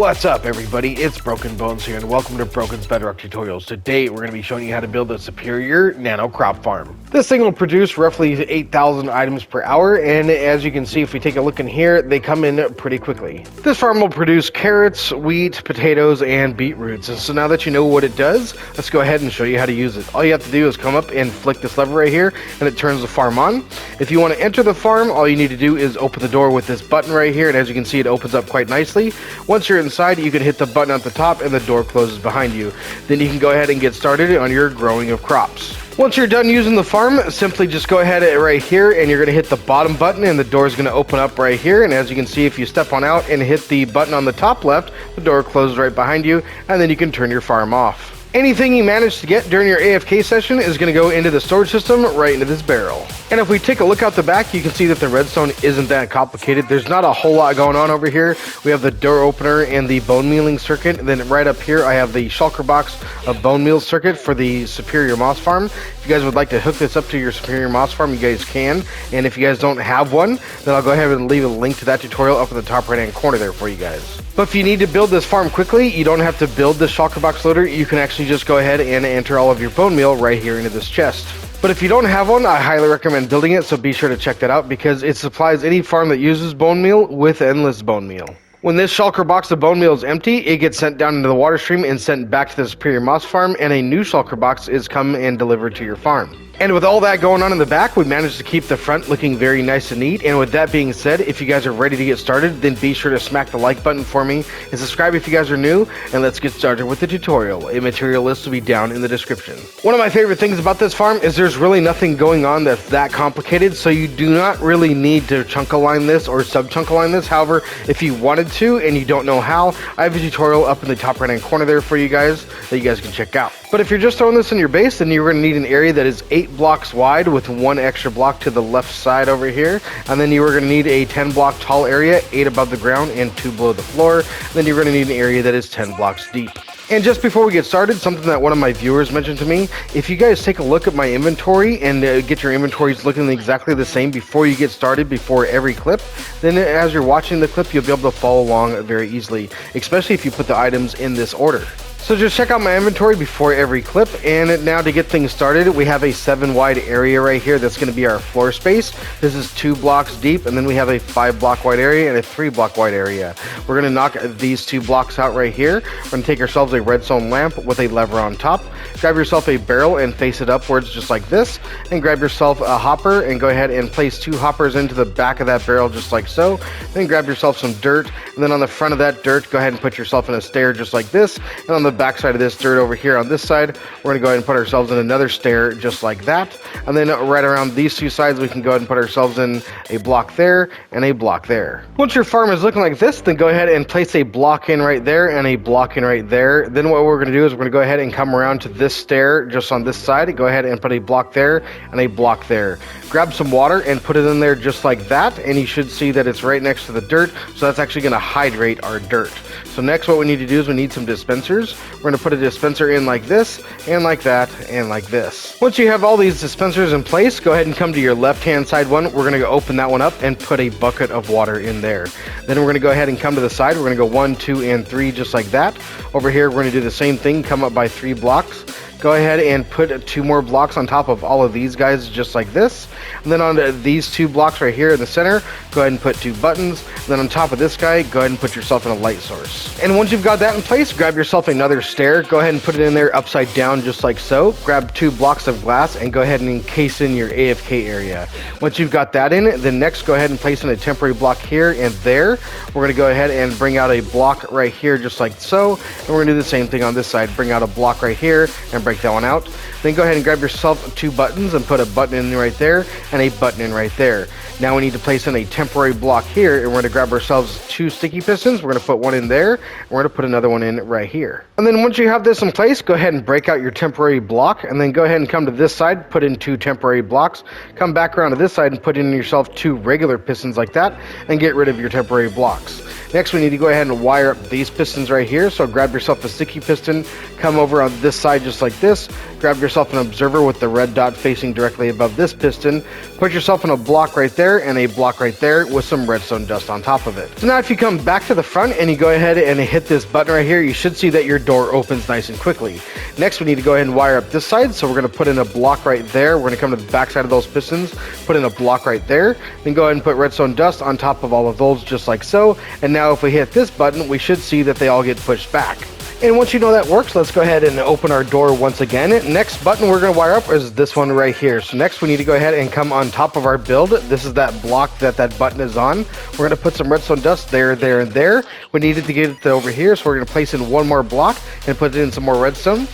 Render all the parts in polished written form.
What's up, everybody? It's Broken Bones here, and welcome to Broken's Bedrock Tutorials. Today, we're going to be showing you how to build a Superior Nano Crop Farm. This thing will produce roughly 8,000 items per hour, and as you can see, if we take a look in here, they come in pretty quickly. This farm will produce carrots, wheat, potatoes, and beetroots. And so now that you know what it does, let's go ahead and show you how to use it. All you have to do is come up and flick this lever right here, and it turns the farm on. If you want to enter the farm, all you need to do is open the door with this button right here, and as you can see, it opens up quite nicely. Once you're inside, you can hit the button at the top and the door closes behind you. Then you can go ahead and get started on your growing of crops. Once you're done using the farm, simply just go ahead right here and you're going to hit the bottom button and the door is going to open up right here. And as you can see, if you step on out and hit the button on the top left, the door closes right behind you, and then you can turn your farm off. Anything you manage to get during your AFK session is going to go into the storage system right into this barrel. And if we take a look out the back, you can see that the redstone isn't that complicated. There's not a whole lot going on over here. We have the door opener and the bone mealing circuit. And then right up here, I have the shulker box of bone meal circuit for the Superior Moss Farm. If you guys would like to hook this up to your Superior Moss Farm, you guys can. And if you guys don't have one, then I'll go ahead and leave a link to that tutorial up in the top right hand corner there for you guys. But if you need to build this farm quickly, you don't have to build the shulker box loader. You can actually just go ahead and enter all of your bone meal right here into this chest. But if you don't have one, I highly recommend building it, so be sure to check that out because it supplies any farm that uses bone meal with endless bone meal. When this shulker box of bone meal is empty, it gets sent down into the water stream and sent back to the Superior Moss Farm, and a new shulker box is come and delivered to your farm. And with all that going on in the back, we managed to keep the front looking very nice and neat. And with that being said, if you guys are ready to get started, then be sure to smack the like button for me and subscribe if you guys are new, and let's get started with the tutorial. A material list will be down in the description. One of my favorite things about this farm is there's really nothing going on that's that complicated, so you do not really need to chunk align this or sub chunk align this. However, if you wanted to and you don't know how, I have a tutorial up in the top right hand corner there for you guys that you guys can check out. But if you're just throwing this in your base, then you're going to need an area that is 8 blocks wide with 1 extra block to the left side over here. And then you are going to need a 10 block tall area, 8 above the ground and 2 below the floor. Then you're going to need an area that is 10 blocks deep. And just before we get started, something that one of my viewers mentioned to me, if you guys take a look at my inventory and get your inventories looking exactly the same before you get started, before every clip, then as you're watching the clip, you'll be able to follow along very easily, especially if you put the items in this order. So just check out my inventory before every clip, and now to get things started, we have a 7 wide area right here that's going to be our floor space. This is 2 blocks deep, and then we have a 5 block wide area and a 3 block wide area. We're going to knock these 2 blocks out right here. We're going to take ourselves a redstone lamp with a lever on top. Grab yourself a barrel and face it upwards just like this, and grab yourself a hopper and go ahead and place 2 hoppers into the back of that barrel just like so. Then grab yourself some dirt, and then on the front of that dirt, go ahead and put yourself in a stair just like this, and on the back side of this dirt over here on this side, we're going to go ahead and put ourselves in another stair just like that. And then right around these 2 sides, we can go ahead and put ourselves in a block there and a block there. Once your farm is looking like this, then go ahead and place a block in right there and a block in right there. Then what we're going to do is we're going to go ahead and come around to this stair just on this side. Go ahead and put a block there and a block there. Grab some water and put it in there just like that, and you should see that it's right next to the dirt, so that's actually going to hydrate our dirt. So next what we need to do is we need some dispensers. We're going to put a dispenser in like this, and like that, and like this. Once you have all these dispensers in place, go ahead and come to your left-hand side one. We're going to go open that one up and put a bucket of water in there. Then we're going to go ahead and come to the side. We're going to go 1, 2, and 3 just like that. Over here, we're going to do the same thing, come up by 3 blocks. Go ahead and put 2 more blocks on top of all of these guys just like this. And then on these 2 blocks right here in the center, go ahead and put 2 buttons. And then on top of this guy, go ahead and put yourself in a light source. And once you've got that in place, grab yourself another stair. Go ahead and put it in there upside down just like so. Grab 2 blocks of glass and go ahead and encase in your AFK area. Once you've got that in, then next go ahead and place in a temporary block here and there. We're going to go ahead and bring out a block right here just like so. And we're going to do the same thing on this side. Bring out a block right here and break that one out. Then go ahead and grab yourself 2 buttons and put a button in right there and a button in right there. Now we need to place in a temporary block here, and we're going to grab ourselves 2 sticky pistons. We're going to put one in there, and we're going to put another one in right here. And then once you have this in place, go ahead and break out your temporary block, and then go ahead and come to this side, put in 2 temporary blocks, come back around to this side and put in yourself 2 regular pistons like that, and get rid of your temporary blocks. Next, we need to go ahead and wire up these pistons right here. So grab yourself a sticky piston, come over on this side just like this, grab grab yourself an observer with the red dot facing directly above this piston, put yourself in a block right there and a block right there with some redstone dust on top of it. So now if you come back to the front and you go ahead and hit this button right here, you should see that your door opens nice and quickly. Next, we need to go ahead and wire up this side, so we're going to put in a block right there. We're going to come to the back side of those pistons, put in a block right there, then go ahead and put redstone dust on top of all of those just like so. And now if we hit this button, we should see that they all get pushed back. And once you know that works, let's go ahead and open our door once again. Next button we're going to wire up is this one right here. So next we need to go ahead and come on top of our build. This is that block that button is on. We're going to put some redstone dust there, there, and there. We needed to get it to over here, so we're going to place in one more block and put in some more redstone.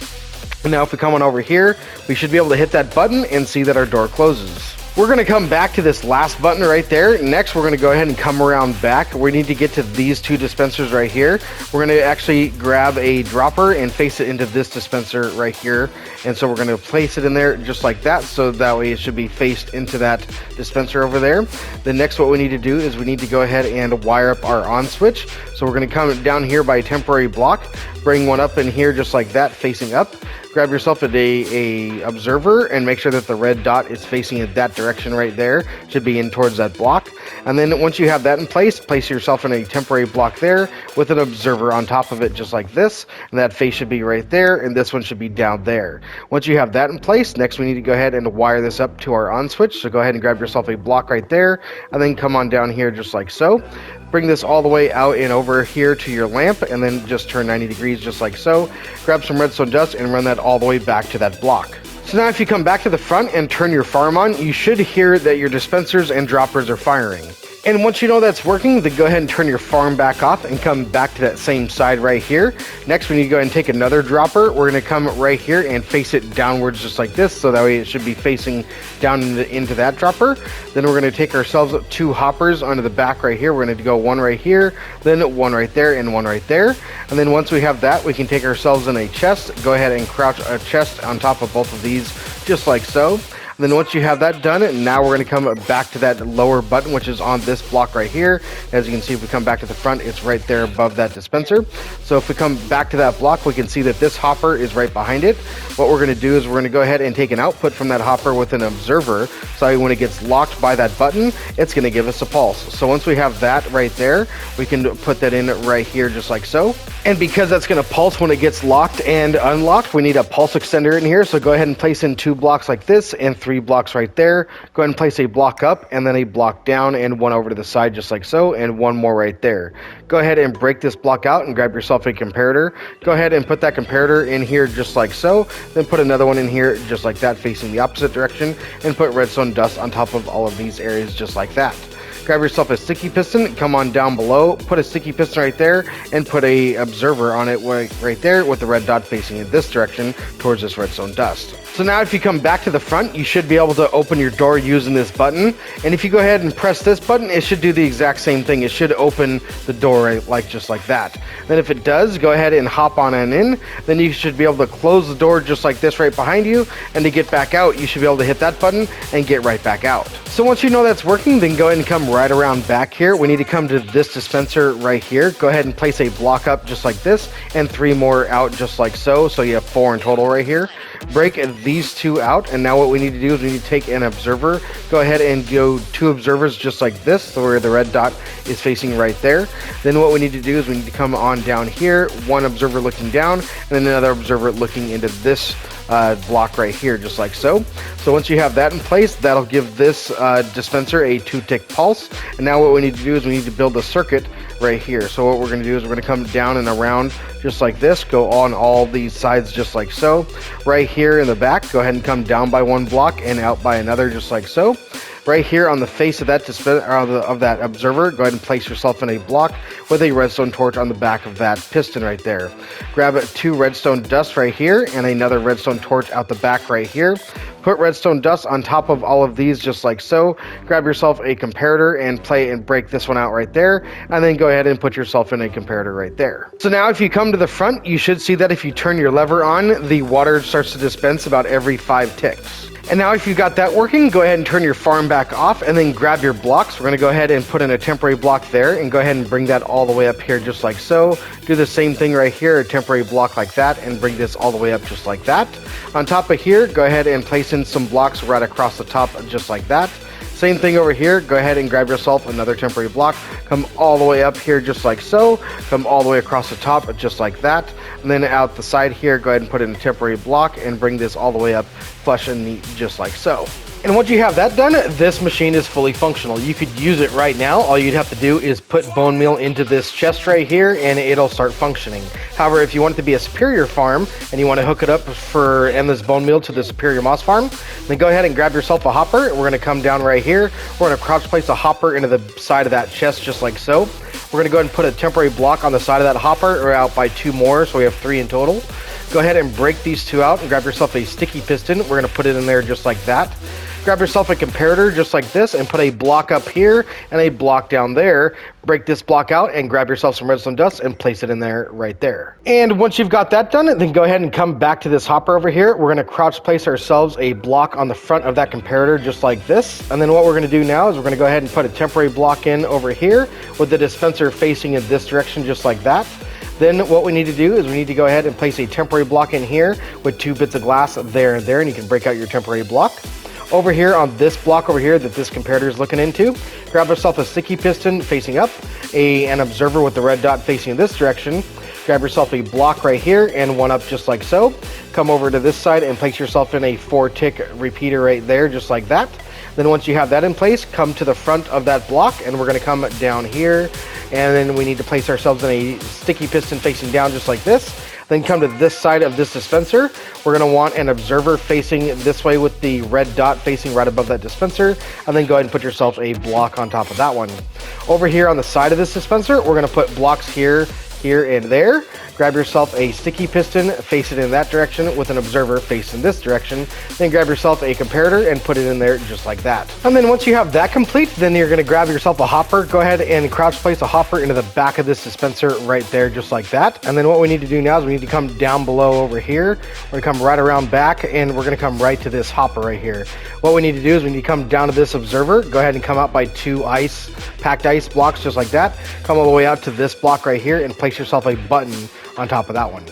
And now if we come on over here, we should be able to hit that button and see that our door closes. We're going to come back to this last button right there. Next, we're going to go ahead and come around back. We need to get to these two dispensers right here. We're going to actually grab a dropper and face it into this dispenser right here. And so we're going to place it in there just like that, so that way it should be faced into that dispenser over there. Then next, what we need to do is we need to go ahead and wire up our on switch. So we're going to come down here by a temporary block, bring one up in here just like that, facing up. Grab yourself a observer and make sure that the red dot is facing in that direction right there. Should be in towards that block. And then once you have that in place yourself in a temporary block there with an observer on top of it just like this. And that face should be right there, and this one should be down there. Once you have that in place, next we need to go ahead and wire this up to our on switch. So go ahead and grab yourself a block right there, and then come on down here just like so. Bring this all the way out and over here to your lamp, and then just turn 90 degrees just like so. Grab some redstone dust and run that all the way back to that block. So now if you come back to the front and turn your farm on, you should hear that your dispensers and droppers are firing. And once you know that's working, then go ahead and turn your farm back off and come back to that same side right here. Next, we need to go ahead and take another dropper. We're going to come right here and face it downwards just like this, so that way it should be facing down into that dropper. Then we're going to take ourselves two hoppers onto the back right here. We're going to go one right here, then one right there, and one right there. And then once we have that, we can take ourselves in a chest, go ahead and crouch a chest on top of both of these just like so. Then once you have that done, now we're going to come back to that lower button, which is on this block right here. As you can see, if we come back to the front, it's right there above that dispenser. So if we come back to that block, we can see that this hopper is right behind it. What we're going to do is we're going to go ahead and take an output from that hopper with an observer. So when it gets locked by that button, it's going to give us a pulse. So once we have that right there, we can put that in right here just like so. And because that's going to pulse when it gets locked and unlocked, we need a pulse extender in here. So go ahead and place in 2 blocks like this and 3 blocks right there. Go ahead and place a block up and then a block down and one over to the side just like so, and one more right there. Go ahead and break this block out and grab yourself a comparator. Go ahead and put that comparator in here just like so. Then put another one in here just like that facing the opposite direction, and put redstone dust on top of all of these areas just like that. Grab yourself a sticky piston, come on down below, put a sticky piston right there, and put a observer on it right there with the red dot facing in this direction towards this redstone dust. So now if you come back to the front, you should be able to open your door using this button. And if you go ahead and press this button, it should do the exact same thing. It should open the door just like that. Then if it does, go ahead and hop on and in. Then you should be able to close the door just like this right behind you. And to get back out, you should be able to hit that button and get right back out. So once you know that's working, then go ahead and come right around back here. We need to come to this dispenser right here. Go ahead and place a block up just like this and 3 more out just like so. So you have 4 in total right here. Break these 2 out, and now what we need to do is we need to take an observer. Go ahead and go 2 observers just like this, so where the red dot is facing right there. Then what we need to do is we need to come on down here, 1 observer looking down, and then another observer looking into this block right here, just like so. So once you have that in place, that'll give this dispenser a 2-tick pulse. And now what we need to do is we need to build a circuit right here. So what we're going to do is we're going to come down and around just like this, go on all these sides just like so. Right here in the back, go ahead and come down by 1 block and out by another just like so. Right here on the face of that that observer, go ahead and place yourself in a block with a redstone torch on the back of that piston right there. Grab 2 redstone dust right here and another redstone torch out the back right here. Put redstone dust on top of all of these just like so. Grab yourself a comparator and break this one out right there, and then go ahead and put yourself in a comparator right there. So now if you come to the front, you should see that if you turn your lever on, the water starts to dispense about every 5 ticks. And now if you've got that working, go ahead and turn your farm back off and then grab your blocks. We're going to go ahead and put in a temporary block there and go ahead and bring that all the way up here just like so. Do the same thing right here, a temporary block like that, and bring this all the way up just like that. On top of here, go ahead and place in some blocks right across the top just like that. Same thing over here, go ahead and grab yourself another temporary block, come all the way up here just like so, come all the way across the top just like that, and then out the side here, go ahead and put in a temporary block and bring this all the way up flush and neat just like so. And once you have that done, this machine is fully functional. You could use it right now. All you'd have to do is put bone meal into this chest right here and it'll start functioning. However, if you want it to be a superior farm and you want to hook it up for endless bone meal to the superior moss farm, then go ahead and grab yourself a hopper. We're going to come down right here. We're going to crouch place a hopper into the side of that chest just like so. We're going to go ahead and put a temporary block on the side of that hopper or out by 2 more, so we have 3 in total. Go ahead and break these 2 out and grab yourself a sticky piston. We're going to put it in there just like that. Grab yourself a comparator just like this and put a block up here and a block down there. Break this block out and grab yourself some redstone dust and place it in there right there. And once you've got that done, then go ahead and come back to this hopper over here. We're going to crouch place ourselves a block on the front of that comparator just like this. And then what we're going to do now is we're going to go ahead and put a temporary block in over here with the dispenser facing in this direction just like that. Then what we need to do is we need to go ahead and place a temporary block in here with 2 bits of glass there and there, and you can break out your temporary block. Over here on this block over here that this comparator is looking into, grab yourself a sticky piston facing up, an observer with the red dot facing in this direction, grab yourself a block right here and 1 up just like so. Come over to this side and place yourself in a 4-tick repeater right there just like that. Then once you have that in place, come to the front of that block and we're going to come down here, and then we need to place ourselves in a sticky piston facing down just like this. Then come to this side of this dispenser. We're going to want an observer facing this way with the red dot facing right above that dispenser, and then go ahead and put yourself a block on top of that one. Over here on the side of this dispenser, we're going to put blocks here, here, and there. Grab yourself a sticky piston, face it in that direction with an observer facing this direction. Then grab yourself a comparator and put it in there just like that. And then once you have that complete, then you're going to grab yourself a hopper. Go ahead and crouch place a hopper into the back of this dispenser right there just like that. And then what we need to do now is we need to come down below over here. We're going to come right around back and we're going to come right to this hopper right here. What we need to do is we need to come down to this observer. Go ahead and come out by 2 packed ice blocks just like that. Come all the way out to this block right here and place yourself a button on top of that one.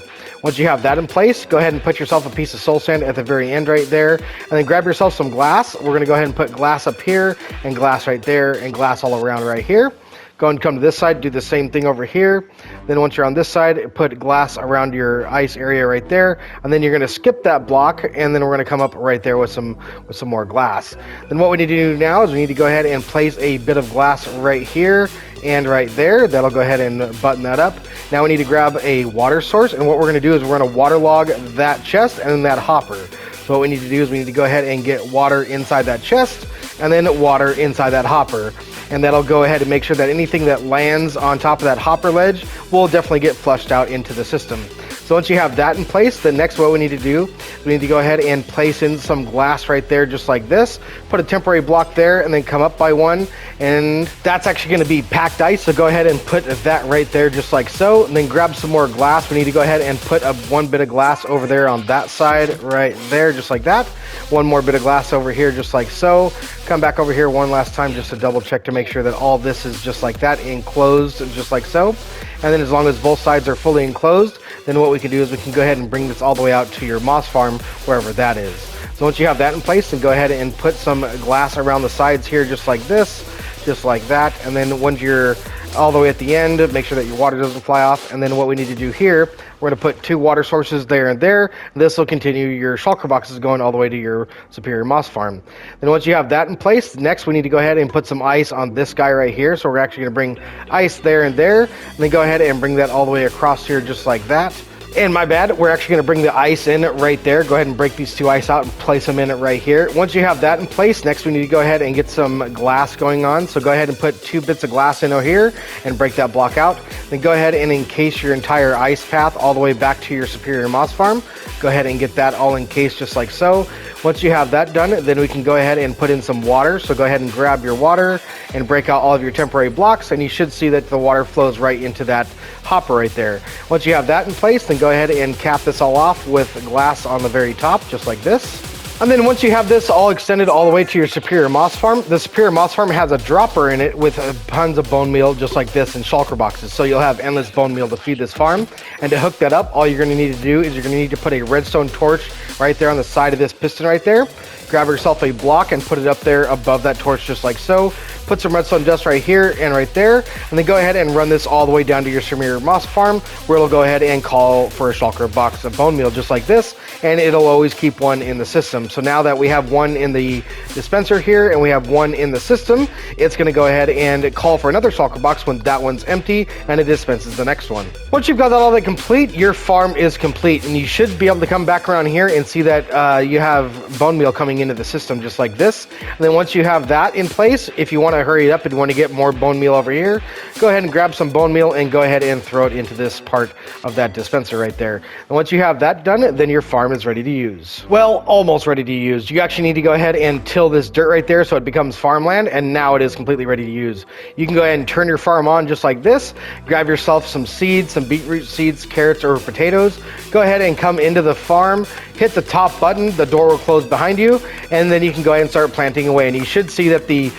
Once you have that in place, go ahead and put yourself a piece of soul sand at the very end right there, and then grab yourself some glass. We're going to go ahead and put glass up here and glass right there and glass all around right here. Go ahead and come to this side, do the same thing over here. Then once you're on this side, put glass around your ice area right there, and then you're going to skip that block, and then we're going to come up right there with some more glass. Then what we need to do now is we need to go ahead and place a bit of glass right here and right there. That'll go ahead and button that up. Now we need to grab a water source, and what we're going to do is we're going to waterlog that chest and that hopper. So what we need to do is we need to go ahead and get water inside that chest and then water inside that hopper. And that'll go ahead and make sure that anything that lands on top of that hopper ledge will definitely get flushed out into the system. So once you have that in place, the next what we need to do is we need to go ahead and place in some glass right there just like this. Put a temporary block there and then come up by 1. And that's actually going to be packed ice, so go ahead and put that right there just like so. And then grab some more glass. We need to go ahead and put 1 bit of glass over there on that side right there just like that. 1 more bit of glass over here just like so. Come back over here 1 last time just to double check to make sure that all this is just like that, enclosed just like so. And then as long as both sides are fully enclosed, then what we can do is we can go ahead and bring this all the way out to your moss farm, wherever that is. So once you have that in place, then go ahead and put some glass around the sides here just like this, just like that. And then once you're all the way at the end, make sure that your water doesn't fly off. And then what we need to do here, we're going to put 2 water sources there and there. And this will continue your shulker boxes going all the way to your superior moss farm. Then once you have that in place, next we need to go ahead and put some ice on this guy right here. So we're actually going to bring ice there and there, and then go ahead and bring that all the way across here just like that. And my bad, we're actually going to bring the ice in right there. Go ahead and break these 2 ice out and place them in it right here. Once you have that in place, next we need to go ahead and get some glass going on. So go ahead and put 2 bits of glass in over here and break that block out. Then go ahead and encase your entire ice path all the way back to your superior moss farm. Go ahead and get that all encased just like so. Once you have that done, then we can go ahead and put in some water. So go ahead and grab your water and break out all of your temporary blocks, and you should see that the water flows right into that hopper right there. Once you have that in place, then go ahead and cap this all off with glass on the very top, just like this. And then once you have this all extended all the way to your Superior Moss Farm, the Superior Moss Farm has a dropper in it with tons of bone meal just like this in shulker boxes. So you'll have endless bone meal to feed this farm. And to hook that up, all you're going to need to do is you're going to need to put a redstone torch right there on the side of this piston right there. Grab yourself a block and put it up there above that torch just like so. Put some redstone dust right here and right there, and then go ahead and run this all the way down to your Superior Moss Farm, where it'll go ahead and call for a shulker box of bone meal just like this, and it'll always keep one in the system. So now that we have one in the dispenser here and we have one in the system, it's going to go ahead and call for another shulker box when that one's empty, and it dispenses the next one. Once you've got that all that complete, your farm is complete, and you should be able to come back around here and see that you have bone meal coming into the system just like this. And then once you have that in place, if you want to hurry it up and you want to get more bone meal over here, go ahead and grab some bone meal and go ahead and throw it into this part of that dispenser right there. And once you have that done, then your farm is ready to use. Well, almost ready to use. You actually need to go ahead and till this dirt right there so it becomes farmland, and now it is completely ready to use. You can go ahead and turn your farm on just like this. Grab yourself some seeds, some beetroot seeds, carrots, or potatoes. Go ahead and come into the farm, hit the top button, the door will close behind you, and then you can go ahead and start planting away. And you should see that the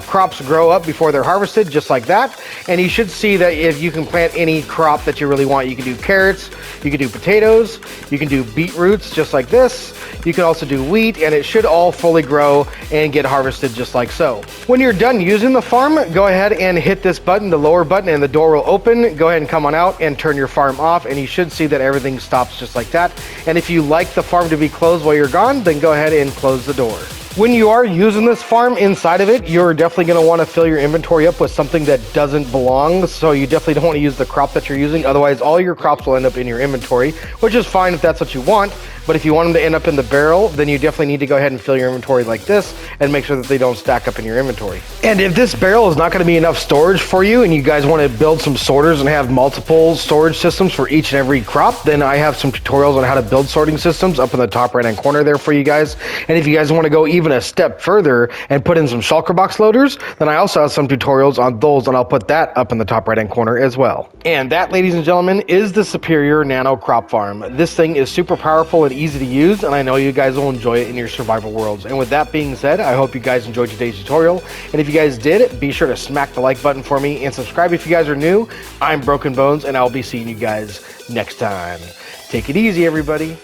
crops grow up before they're harvested just like that. And you should see that if you can plant any crop that you really want. You can do carrots, you can do potatoes, you can do beetroots just like this, you can also do wheat, and it should all fully grow and get harvested just like so. When you're done using the farm, go ahead and hit this button, the lower button, and the door will open. Go ahead and come on out and turn your farm off, and you should see that everything stops just like that. And if you like the farm to be closed while you're gone, then go ahead and close the door. When you are using this farm, inside of it, you're definitely going to want to fill your inventory up with something that doesn't belong. So you definitely don't want to use the crop that you're using. Otherwise, all your crops will end up in your inventory, which is fine if that's what you want. But if you want them to end up in the barrel, then you definitely need to go ahead and fill your inventory like this and make sure that they don't stack up in your inventory. And if this barrel is not going to be enough storage for you and you guys want to build some sorters and have multiple storage systems for each and every crop, then I have some tutorials on how to build sorting systems up in the top right hand corner there for you guys. And if you guys want to go even a step further and put in some shulker box loaders, then I also have some tutorials on those, and I'll put that up in the top right hand corner as well. And that, ladies and gentlemen, is the Superior Nano Crop Farm. This thing is super powerful and easy to use, and I know you guys will enjoy it in your survival worlds. And with that being said, I hope you guys enjoyed today's tutorial, and if you guys did, be sure to smack the like button for me and subscribe if you guys are new. I'm Broken Bones, and I'll be seeing you guys next time. Take it easy, everybody.